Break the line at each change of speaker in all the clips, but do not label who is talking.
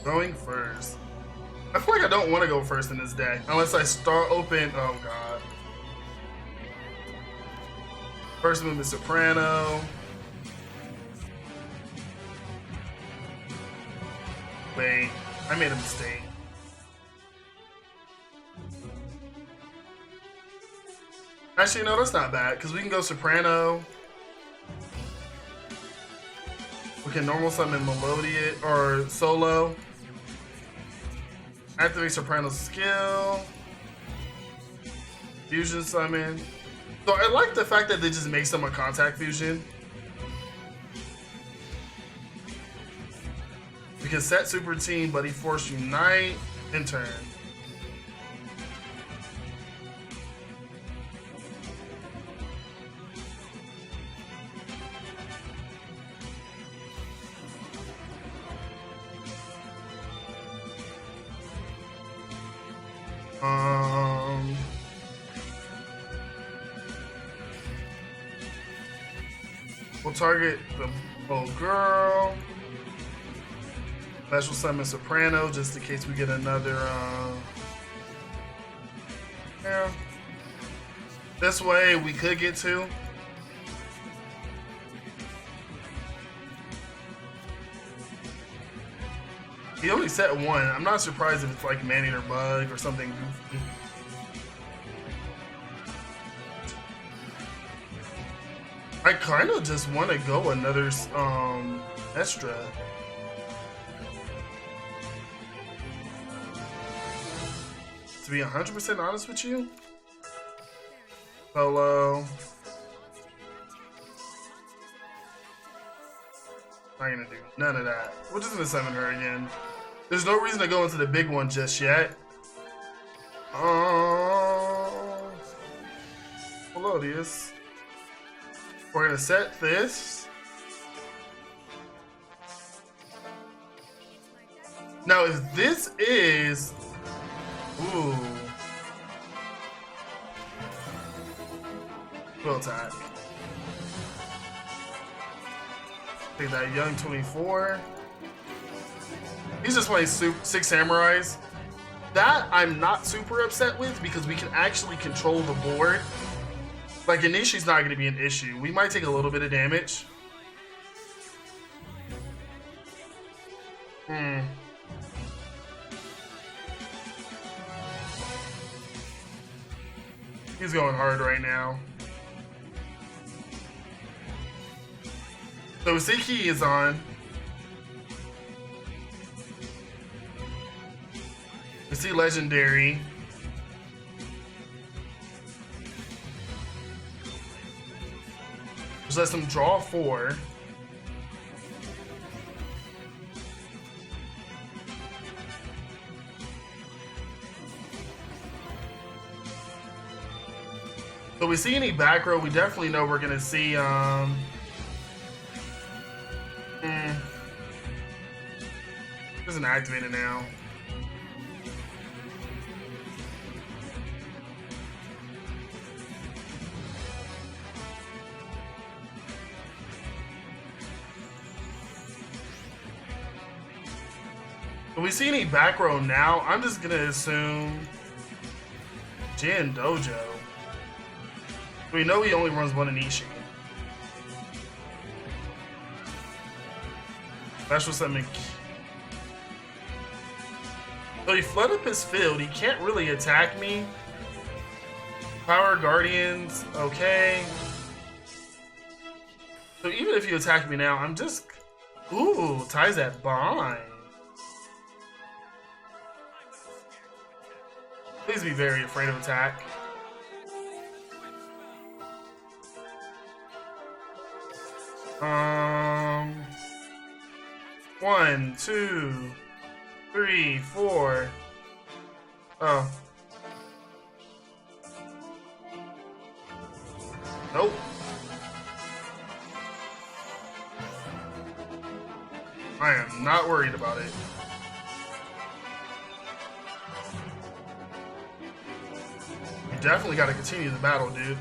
Going first. I feel like I don't want to go first in this deck unless I start open. Oh god. First move is Soprano. Wait, I made a mistake. Actually, no, that's not bad because we can go Soprano. We can normal summon Melodious or Solo. Activate Soprano's skill. Fusion summon. So I like the fact that they just make them a contact fusion. We can set Super Team, Buddy Force Unite, and turn. We'll target the old girl. Special summon Soprano just in case we get another. Yeah. This way we could get two. He only set one. I'm not surprised if it's like man-eater bug or something goofy. I kind of just want to go another extra. To be 100% honest with you, Solo. Not gonna do none of that. We're just gonna summon her again. There's no reason to go into the big one just yet. Melodious. We're gonna set this. Now, if this is, ooh, will attack. Take that young 24. He's just playing 6 samurais. That I'm not super upset with because we can actually control the board. Like, Inishi's not going to be an issue. We might take a little bit of damage. He's going hard right now. So Siki is on. We see Legendary. Just lets them draw 4. So we see any back row, we definitely know we're gonna see Isn't activated now. If we see any back row now, I'm just gonna assume Jin Dojo. We know he only runs one Inishi. Special summon. So he flooded up his field. He can't really attack me. Power Guardians, okay. So even if you attack me now, I'm just... Ooh, ties that bind. Please be very afraid of attack. One, 2, 3, 4. Oh. Nope. I am not worried about it. You definitely got to continue the battle, dude.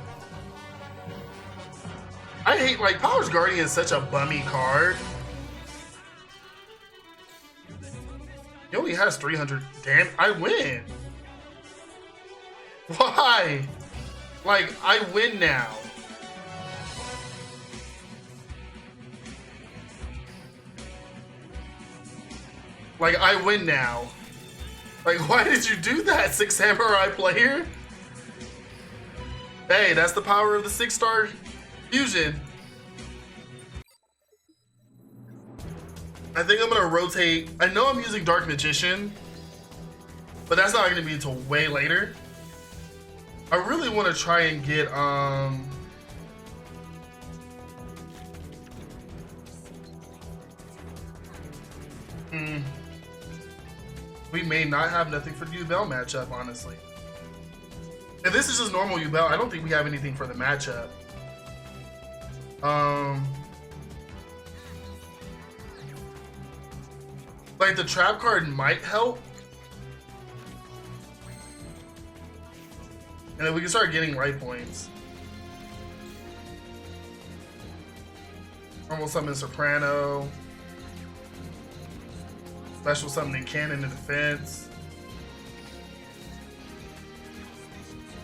I hate, like, Power's Guardian is such a bummy card. He only has 300. Damn, I win. Why? Like, I win now. Like, I win now. Like, why did you do that, 6 Samurai player? Hey, that's the power of the 6-star fusion. I think I'm gonna rotate. I know I'm using Dark Magician, but that's not gonna be until way later. I really want to try and get we may not have nothing for the Duel matchup, honestly. If this is just normal Duel, I don't think we have anything for the matchup. Like, the trap card might help. And then we can start getting life points. Normal summon Soprano. Special summoning Cannon in defense.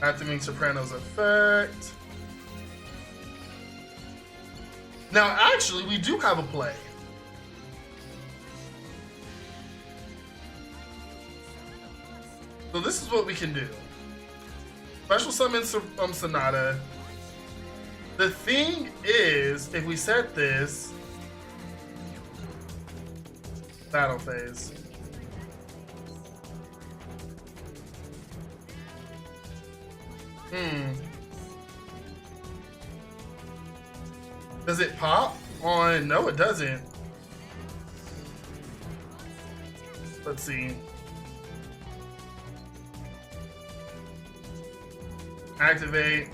Activating Soprano's effect. Now, actually, we do have a play. So this is what we can do. Special summon Sonata. The thing is, if we set this battle phase. Does it pop on? No, it doesn't. Let's see. Activate.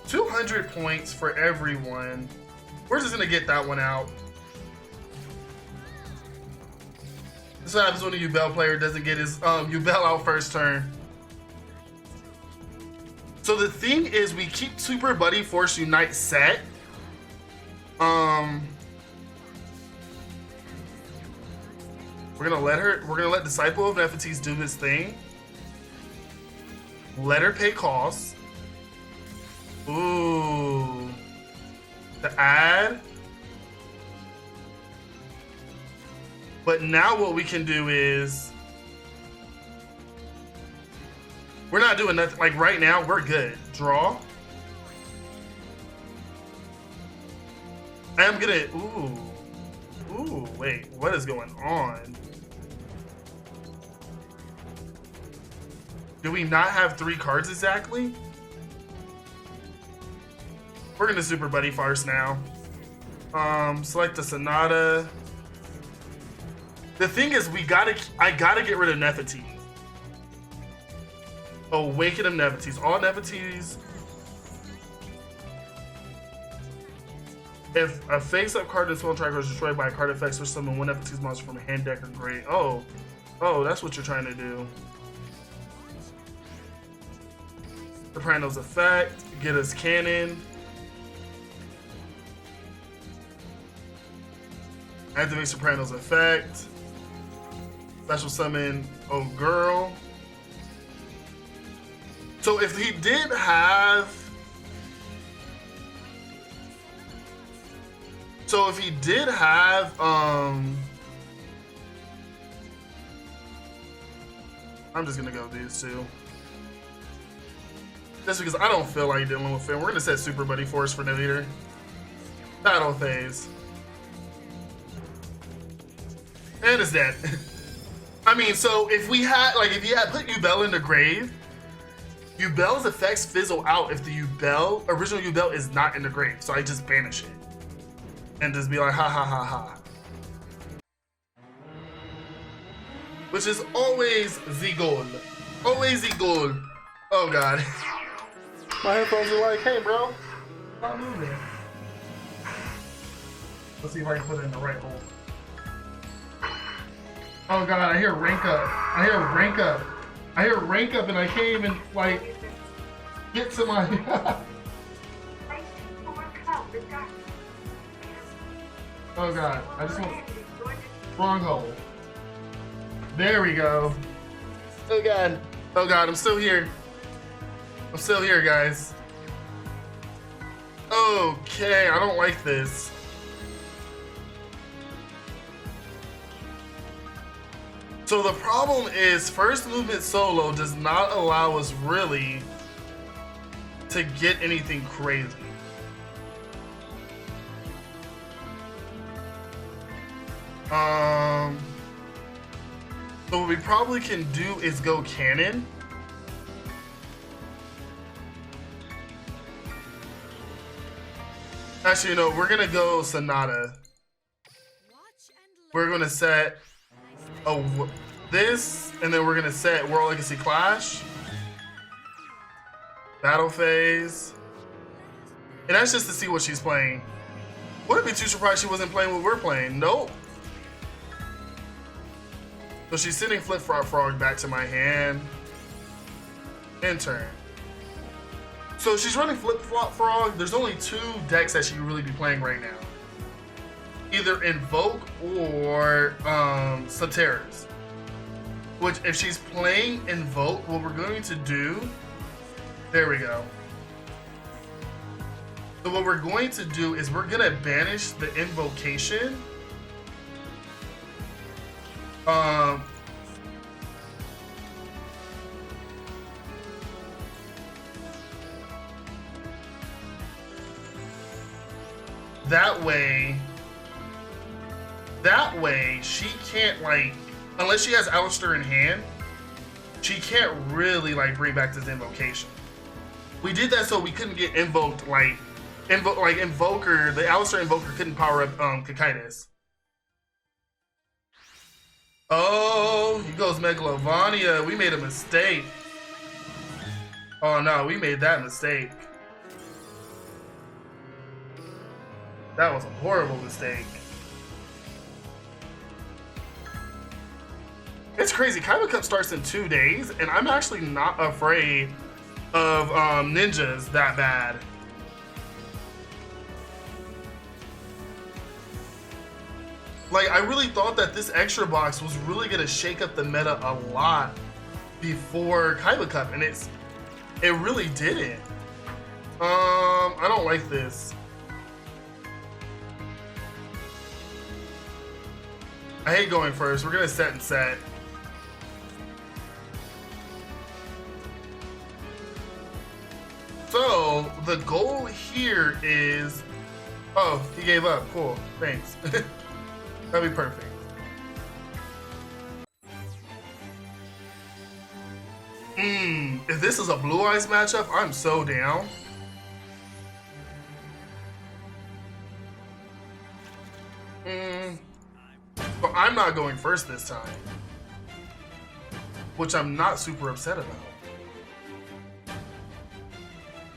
200 points for everyone. We're just gonna get that one out. This is what happens when a Duel player doesn't get his Duel out first turn. So the thing is, we keep Super Buddy Force Unite set. We're gonna let Disciple of Nefertiti do his thing. Let her pay costs. Ooh. To add. But now what we can do is, we're not doing nothing. Like right now, we're good. Draw. I'm gonna, ooh, wait, what is going on? Do we not have 3 cards exactly? We're gonna Super Buddy Farce now. Select the Sonata. The thing is, I gotta get rid of Nefertiti. Awaken of Nefertiti. All Nefertitis. If a face-up card in spell tracker is destroyed by a card effect, or summon one Nefertiti's monster from a hand, deck, or grave. Oh, that's what you're trying to do. Soprano's effect. Get us Cannon. Activate Soprano's effect. Special summon Oh Girl. So if he did have... I'm just gonna go these two. Just because I don't feel like dealing with him. We're gonna set Super Buddy Force for no leader. Battle phase. And it's dead. I mean, so if we had, like, if you had put Duel in the grave, Duel's effects fizzle out if the original Duel is not in the grave. So I just banish it. And just be like, ha ha ha ha. Which is always the goal. Always the goal. Oh god. My headphones are like, hey bro, stop moving. Let's see if I can put it in the right hole. Oh god, I hear rank up. I hear rank up. I hear rank up and I can't even, like, get to my... Oh god, I just want... Wrong hole. There we go. Oh god. Oh god, I'm still here. I'm still here, guys. Okay, I don't like this. So the problem is first movement solo does not allow us really to get anything crazy. So what we probably can do is go cannon. Actually, you know, we're gonna go Sonata. We're gonna set this, and then we're gonna set World Legacy Clash, Battle Phase, and that's just to see what she's playing. Wouldn't be too surprised she wasn't playing what we're playing. Nope. So she's sending Flip Flop Frog back to my hand. End turn. So she's running Flip Flop Frog. There's only two decks that she could really be playing right now. Either Invoke or Soteris. Which, if she's playing Invoke, what we're going to do... There we go. So what we're going to do is we're going to banish the Invocation. That way she can't, like, unless she has Alistair in hand, she can't really like bring back this Invocation. We did that so we couldn't get invoked, like Invoker, the Alistair Invoker couldn't power up Cocytus. Oh, he goes Megalovania. We made a mistake. Oh no, we made that mistake. That was a horrible mistake. It's crazy. Kaiba Cup starts in 2 days, and I'm actually not afraid of ninjas that bad. Like, I really thought that this extra box was really gonna shake up the meta a lot before Kaiba Cup, and it really didn't. I don't like this. I hate going first. We're gonna set and set. So the goal here is, oh, he gave up. Cool, thanks. That'd be perfect. If this is a Blue Eyes matchup, I'm so down. But I'm not going first this time, which I'm not super upset about.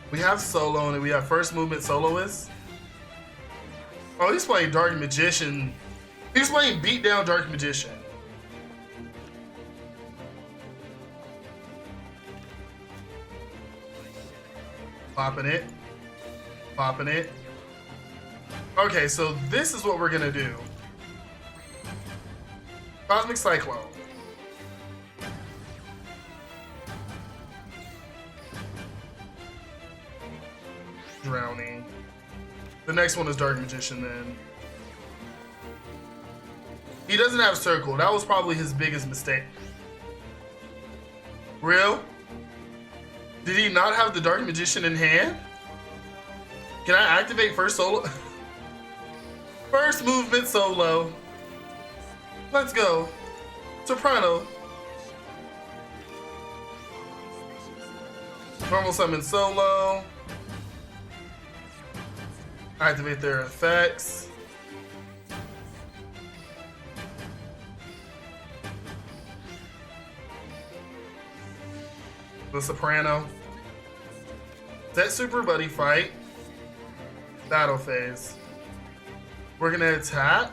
We have solo and we have first movement soloist. Oh, he's playing Dark Magician. He's playing Beatdown Dark Magician. Popping it. Popping it. Okay, so this is what we're gonna do. Cosmic Cyclone. Drowning. The next one is Dark Magician then. He doesn't have Circle. That was probably his biggest mistake. Real? Did he not have the Dark Magician in hand? Can I activate first solo? First movement solo. Let's go. Soprano. Normal summon solo. Activate their effects. The Soprano. Set Super Buddy Fight. Battle phase. We're gonna attack.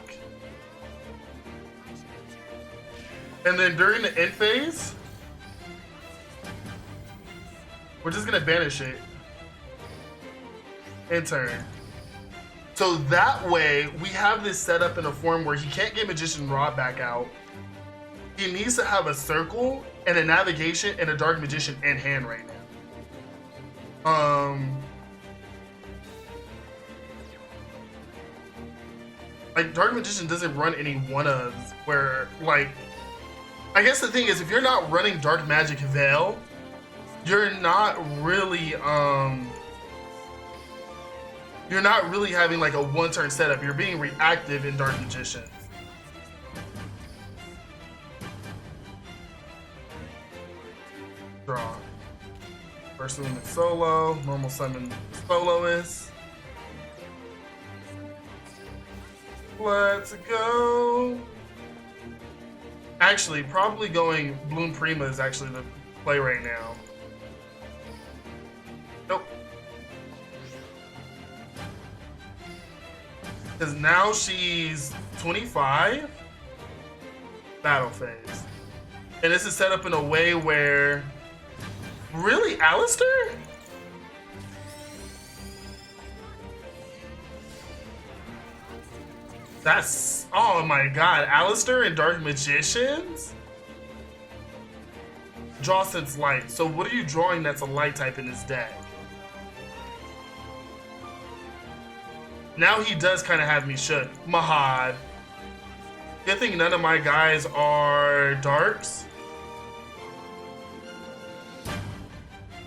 And then during the end phase, we're just gonna banish it. End turn. So that way, we have this set up in a form where he can't get Magician Rod back out. he needs to have a circle and a navigation and a dark magician in hand right now. Like, dark magician doesn't run any one-ofs where, like, I guess the thing is, if you're not running dark magic veil, you're not really having like a one-turn setup. You're being reactive in dark magician. Draw. First movement solo, normal summon soloist. Let's go. Actually, probably going Bloom Prima is actually the play right now. Nope. Because now she's 25. Battle phase. And this is set up in a way where... Really, Alistair? That's... Oh my god. Alistair and Dark Magicians? Draw since light. So what are you drawing that's a light type in this deck? Now he does kind of have me shook. Mahad. Good thing none of my guys are darks.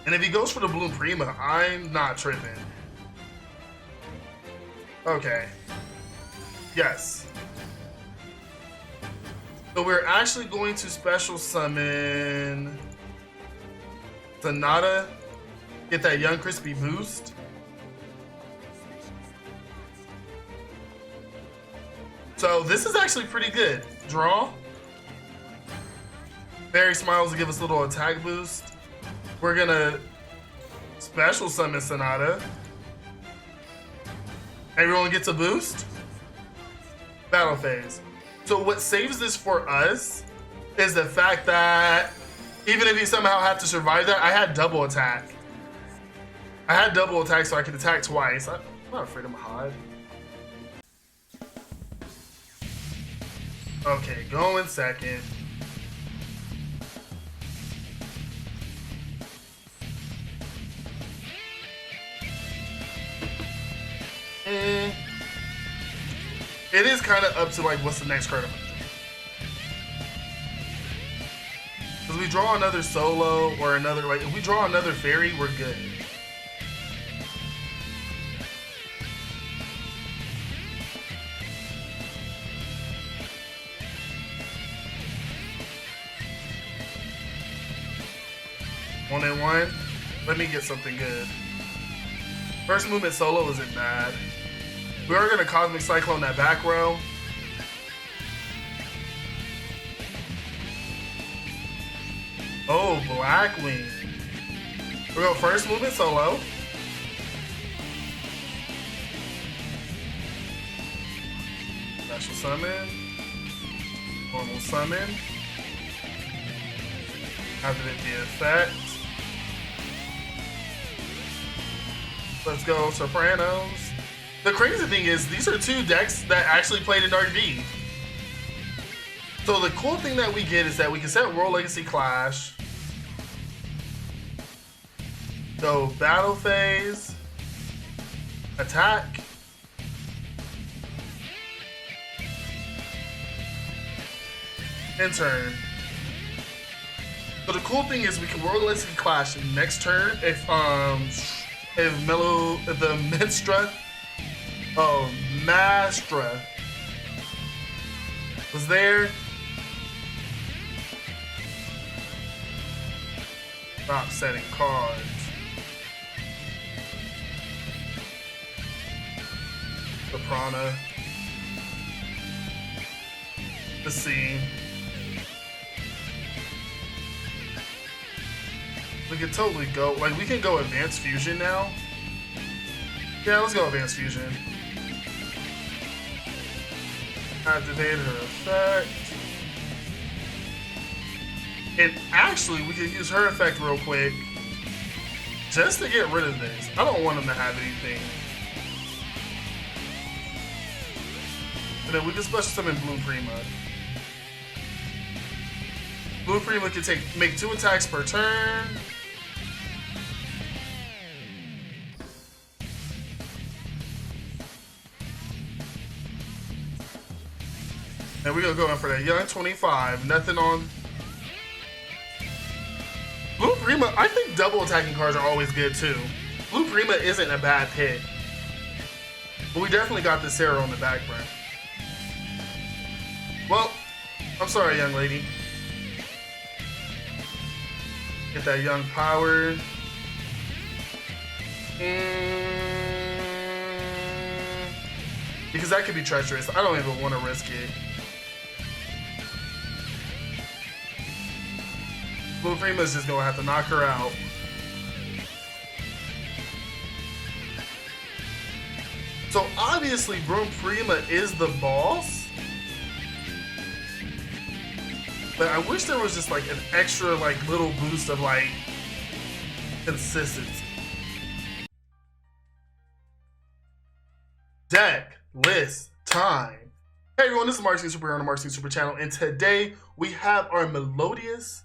And if he goes for the Bloom Prima, I'm not tripping. Okay. Yes. So we're actually going to special summon Sonata. Get that Young Crispy boost. So this is actually pretty good. Draw. Fairy Smiles to give us a little attack boost. We're gonna special summon Sonata. Everyone gets a boost. Battle phase. So what saves this for us is the fact that even if he somehow had to survive that, I had double attack. I had double attack so I could attack twice. I'm not afraid of Mahad. Okay, going second. It is kind of up to like what's the next card I'm gonna draw. Because we draw another solo or another, like if we draw another fairy, we're good. One and one. Let me get something good. First movement solo isn't bad. We are going to Cosmic Cyclone that back row. Oh, Blackwing. We'll go first movement solo. Special summon. Normal summon. Activate the effect. Let's go Sopranos. The crazy thing is, these are two decks that actually played in Dark V. So the cool thing that we get is that we can set World Legacy Clash. Go Battle Phase. Attack. And turn. So the cool thing is we can World Legacy Clash next turn if the Mastra was there. Stop setting cards. The Prana. The Sea. We could totally go, like we can go Advanced Fusion now. Yeah, let's go Advanced Fusion. Activate her effect. And actually, we could use her effect real quick just to get rid of this. I don't want him to have anything. And then we can special summon Bloom Prima. Blue Prima can make 2 attacks per turn. And we're gonna go in for that young 25. Nothing on Blue Prima. I think double attacking cards are always good too. Blue Prima isn't a bad pick. But we definitely got this Sarah on the back burner. Well, I'm sorry, young lady. Get that young power. Because that could be treacherous. I don't even want to risk it. Blue Prima's just gonna have to knock her out. So obviously Blue Prima is the boss. But I wish there was just like an extra like little boost of like consistency. Deck list time. Hey everyone, this is Marz Super here on the Marz Super channel, and today we have our Melodious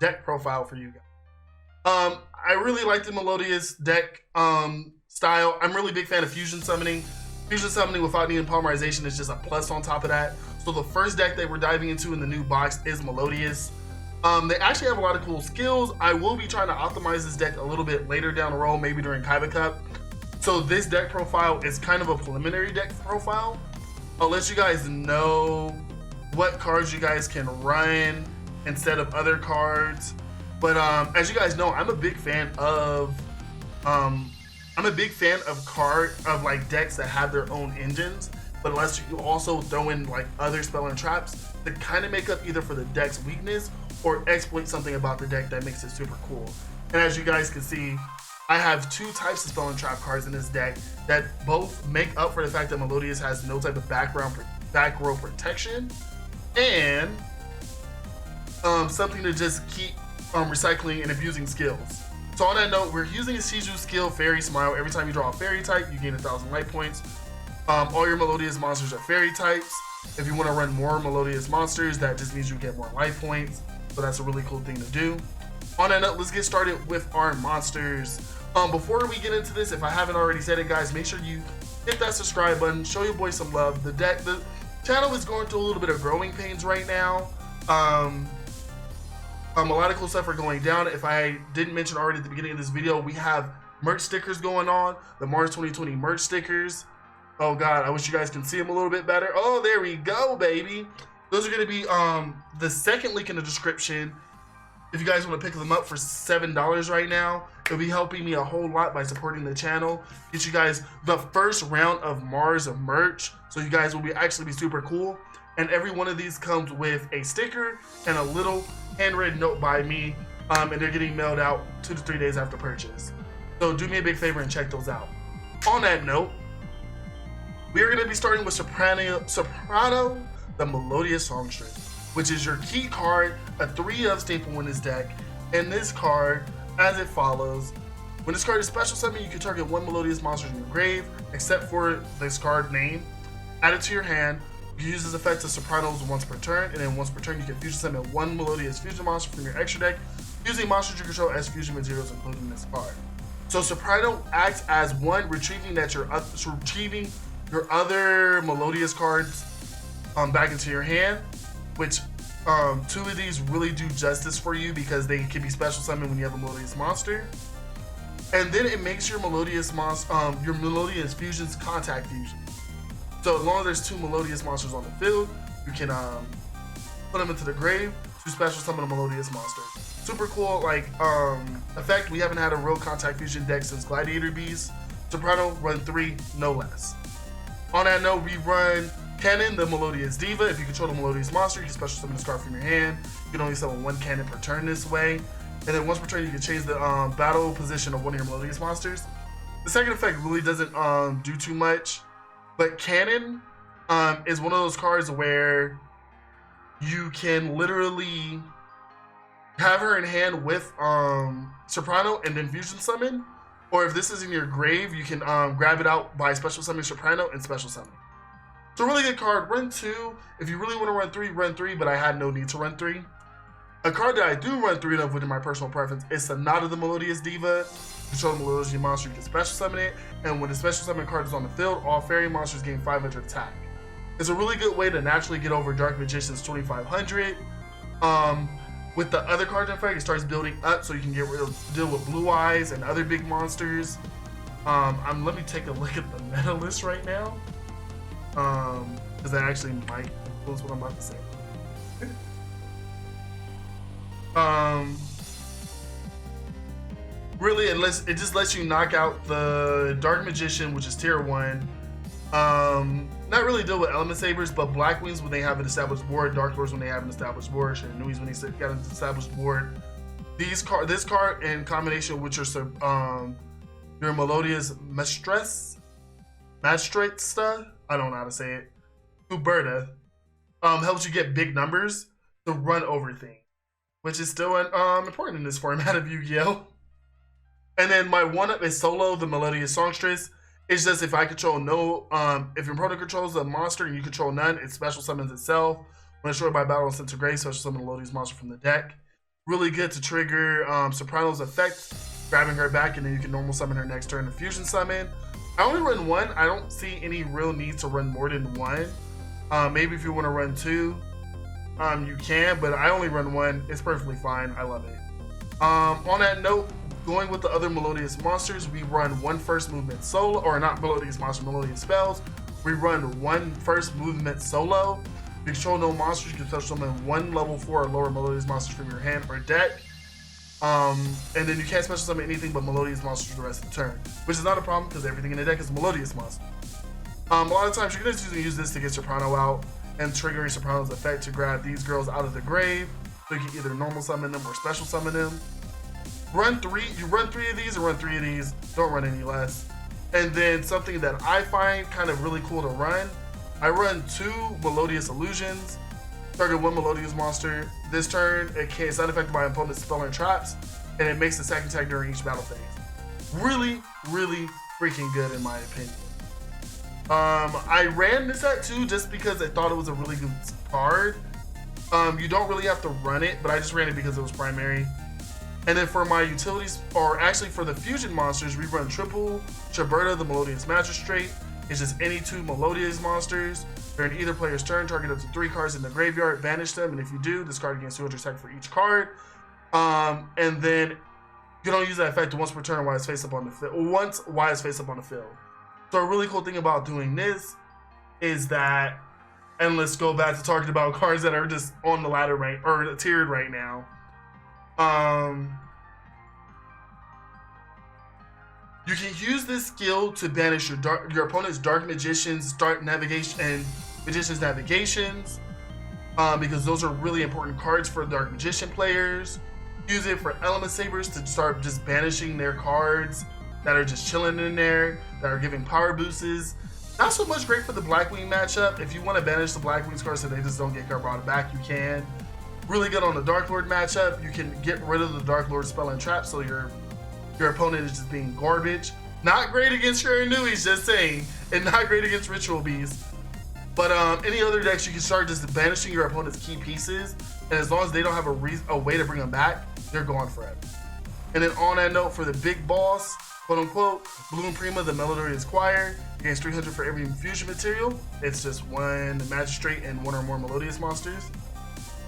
deck profile for you guys. I really like the Melodious deck style. I'm really big fan of fusion summoning. Fusion summoning without needing polymerization is just a plus on top of that. So the first deck that we're diving into in the new box is Melodious. They actually have a lot of cool skills. I will be trying to optimize this deck a little bit later down the road, maybe during Kaiba Cup. So this deck profile is kind of a preliminary deck profile. I'll let you guys know what cards you guys can run instead of other cards. But as you guys know, I'm a big fan of like decks that have their own engines, but unless you also throw in like other spell and traps to kind of make up either for the deck's weakness or exploit something about the deck that makes it super cool. And as you guys can see, I have 2 types of spell and trap cards in this deck that both make up for the fact that Melodious has no type of back row protection, and something to just keep recycling and abusing skills. So on that note, we're using a Shiju skill, Fairy Smile. Every time you draw a fairy type, you gain 1,000 light points. All your Melodious monsters are fairy types. If you want to run more Melodious monsters, that just means you get more life points. So that's a really cool thing to do. On that note, let's get started with our monsters. Before we get into this, if I haven't already said it, guys, make sure you hit that subscribe button, show your boy some love. The channel is going through a little bit of growing pains right now. A lot of cool stuff are going down. If I didn't mention already at the beginning of this video, we have merch stickers going on, the Marz 2020 merch stickers. Oh God, I wish you guys can see them a little bit better. Oh, there we go, baby. Those are gonna be the second link in the description. If you guys want to pick them up for $7 right now, it'll be helping me a whole lot by supporting the channel. Get you guys the first round of Marz merch, so you guys will actually be super cool. And every one of these comes with a sticker and a little handwritten note by me, and they're getting mailed out 2 to 3 days after purchase. So do me a big favor and check those out. On that note, we are going to be starting with Soprano, the Melodious Songstress, which is your key card, a 3-of staple in this deck. And this card, as it follows: when this card is special summon, you can target 1 Melodious monster in your grave, except for this card name. Add it to your hand. You use this effect as Sopranos once per turn, and then once per turn you can fusion summon 1 Melodious fusion monster from your extra deck, using monsters you control as fusion materials, including this card. So Soprano acts as retrieving your other Melodious cards back into your hand, which 2 of these really do justice for you because they can be special summoned when you have a Melodious monster. And then it makes your Melodious fusions contact fusion. So as long as there's 2 Melodious monsters on the field, you can put them into the grave to special summon a Melodious monster. Super cool like effect. We haven't had a real contact fusion deck since Gladiator Beast. Soprano, run 3, no less. On that note, we run Cannon, the Melodious Diva. If you control the Melodious monster, you can special summon this card from your hand. You can only summon 1 cannon per turn this way. And then once per turn, you can change the battle position of one of your Melodious monsters. The second effect really doesn't do too much. But Cannon is one of those cards where you can literally have her in hand with Soprano and then fusion summon. Or if this is in your grave, you can grab it out by special summoning Soprano and special summon. It's a really good card. Run 2. If you really want to run 3, but I had no need to run 3. A card that I do run 3 of, which is my personal preference, is Sonata the Melodious Diva. Control the Melodious monster, you can special summon it, and when the special summon card is on the field, all fairy monsters gain 500 attack. It's a really good way to naturally get over Dark Magician's 2500. With the other cards in effect, it starts building up so you can deal with Blue Eyes and other big monsters. Let me take a look at the meta list right now, because that actually might influence what I'm about to say. Really, it just lets you knock out the Dark Magician, which is tier 1. Not really deal with Element Sabers, but Black Wings when they have an established board, Dark Lords when they have an established board, Shinanuis when they got an established board. This card in combination with your Melodious Mistress, Mastresta, I don't know how to say it, Huberta, helps you get big numbers to run over things, which is still important in this format of Yu-Gi-Oh! And then my one-up is Solo, the Melodious Songstress. It's just if I control if your opponent controls a monster and you control none, it special summons itself. When destroyed by battle and sent to grave, special summon a Melodious monster from the deck. Really good to trigger Soprano's effect, grabbing her back, and then you can normal summon her next turn to fusion summon. I only run 1. I don't see any real need to run more than 1. Maybe if you want to run 2, you can, but I only run 1. It's perfectly fine. I love it. On that note, going with the other Melodious monsters, we run 1 first movement solo, or not Melodious monster, Melodious spells. We run 1 first movement solo. If you control no monsters, you can special summon 1 level 4 or lower Melodious monsters from your hand or deck. And then you can't special summon anything but Melodious monsters for the rest of the turn, which is not a problem because everything in the deck is Melodious monster. A lot of times you're going to use this to get Soprano out and triggering Soprano's effect to grab these girls out of the grave, so you can either normal summon them or special summon them. You run 3 of these or run 3 of these, don't run any less. And then something that I find kind of really cool to run, I run 2 Melodious Illusions. Target 1 Melodious monster. This turn, it's not affected by opponent's spell and traps, and it makes the second attack during each battle phase. Really, really freaking good in my opinion. I ran this at 2 just because I thought it was a really good card. You don't really have to run it, but I just ran it because it was primary. And then for my utilities, or actually for the fusion monsters, we run triple Chaberta, the Melodious Magistrate. It's just any 2 Melodious monsters. During either player's turn, target up to 3 cards in the graveyard, banish them, and if you do, discard against 200 attack for each card. And then you don't use that effect once per turn while it's face up on the field. So a really cool thing about doing this is that, and let's go back to talking about cards that are just on the ladder right, or tiered right now. You can use this skill to banish your opponent's Dark Magician's Magician's Navigations, because those are really important cards for Dark Magician players. Use it for Element Sabers to start just banishing their cards that are just chilling in there, that are giving power boosts. Not so much great for the Blackwing matchup. If you want to banish the Blackwing's cards so they just don't get brought back, you can. Really good on the Dark Lord matchup. You can get rid of the Dark Lord spell and trap, so your opponent is just being garbage. Not great against Shinanuis, just saying, and not great against Ritual Beast. But any other decks, you can start just banishing your opponent's key pieces, and as long as they don't have a way to bring them back, they're gone forever. And then on that note, for the big boss, quote unquote, Bloom Prima, the Melodious Choir, gains 300 for every fusion material. It's just 1 Magistrate and 1 or more Melodious monsters.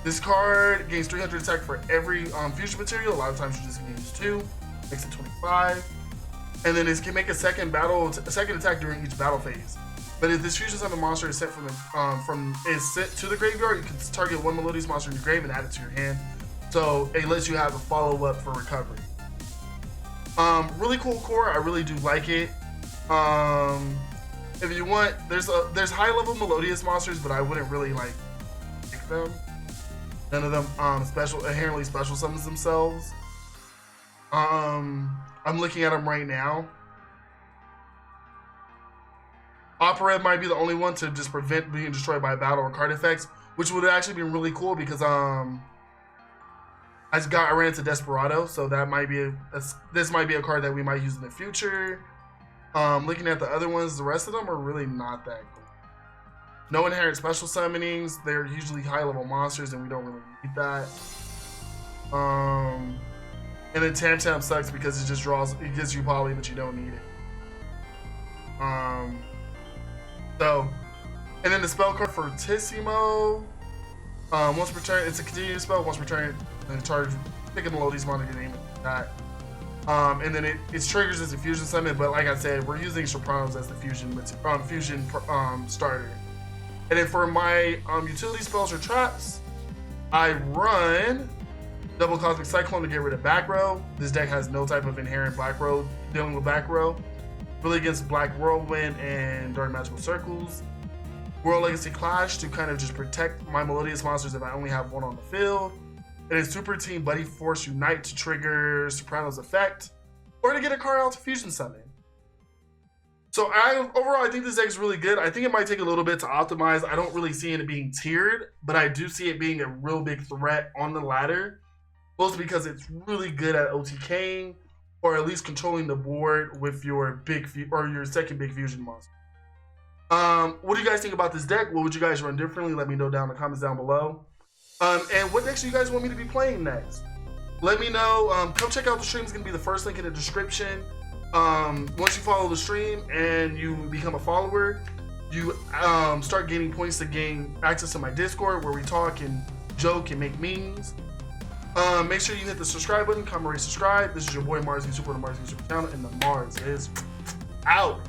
This card gains 300 attack for every fusion material. A lot of times you're just going to use 2, makes it 25. And then it can make a second attack during each battle phase. But if this fusion summon monster is sent sent to the graveyard, you can target 1 Melodious monster in your grave and add it to your hand. So it lets you have a follow-up for recovery. Really cool core. I really do like it. If you want, there's high-level Melodious monsters, but I wouldn't really pick them. None of them inherently special summons themselves. I'm looking at them right now. Opera might be the only one to just prevent being destroyed by battle or card effects, which would actually be really cool because I ran into Desperado, so that might be this might be a card that we might use in the future. Looking at the other ones, the rest of them are really not that cool. No inherent special summonings. They're usually high level monsters, and we don't really need that. And then Tam Tam sucks because it just draws, it gives you poly, but you don't need it. So, and then the spell card Fortissimo. Once per turn, it's a continuous spell. Once per turn, then charge, pick a Melodious monster, your name that. And then it triggers as a fusion summon, but like I said, we're using Sopranos as the fusion starter. And then for my utility spells or traps, I run Double Cosmic Cyclone to get rid of back row. This deck has no type of inherent back row dealing with back row. Really against Black Whirlwind and Dark Magical Circles. World Legacy Clash to kind of just protect my Melodious monsters if I only have one on the field. And then Super Team Buddy Force Unite to trigger Soprano's effect, or to get a card out to fusion summon. So overall, I think this deck is really good. I think it might take a little bit to optimize. I don't really see it being tiered, but I do see it being a real big threat on the ladder. Mostly because it's really good at OTKing, or at least controlling the board with your your second big fusion monster. What do you guys think about this deck? What would you guys run differently? Let me know down in the comments down below. And what decks do you guys want me to be playing next? Let me know. Come check out the stream. It's going to be the first link in the description. Once you follow the stream and you become a follower, you start gaining points to gain access to my Discord where we talk and joke and make memes. Make sure you hit the subscribe button, comment, rate, subscribe. This is your boy Marz, Super the Marz Super channel, and the Marz is out.